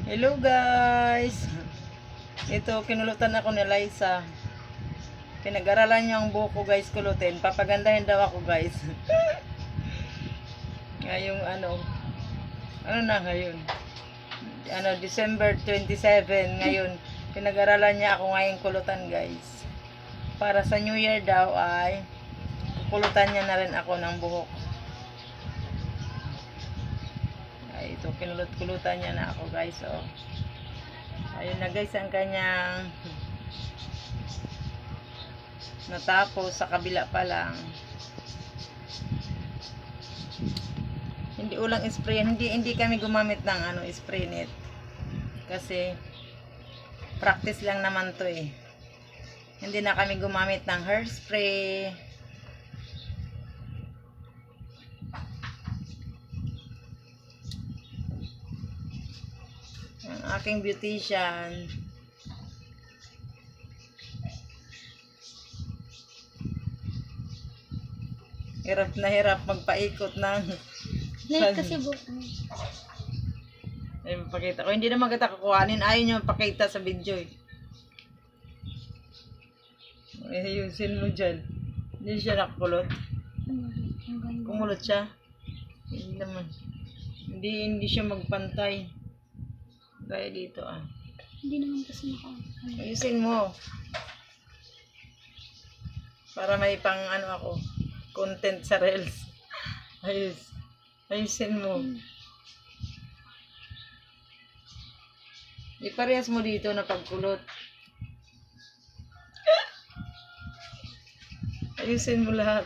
Hello guys! Ito, kinulutan ako ni Liza. Pinag-aralan niya ang buhok ko guys, kulutin. Papagandahin daw ako guys. Ngayong ano na ngayon? December 27 ngayon. Pinag-aralan niya ako ngayong kulutan guys. Para sa New Year daw ay kukulutan niya na rin ako ng buhok. Ay, ito, kinulot-kulutan niya na ako guys. Oh. Ayun na guys ang kanyang natapos, sa kabila pa lang. Hindi ulang spray, hindi kami gumamit ng spray net. Kasi practice lang naman 'to eh. Hindi na kami gumamit ng hairspray. Ang aking beautician. Hirap na hirap magpaikot ng Like kasi buhok. ay mapakita ko. Hindi naman kita kukuhanin. Ayaw niya mapakita sa video eh. Ayusin mo dyan. Hindi siya nakakulot. Kumulot siya. Hindi naman. Hindi siya magpantay. Gaya dito ah. Hindi naman kasi Ayusin mo. Para may pang ako. Content sa reels. Ayusin mo. Iparehas mo dito na pagkulot. Ayusin mo lahat.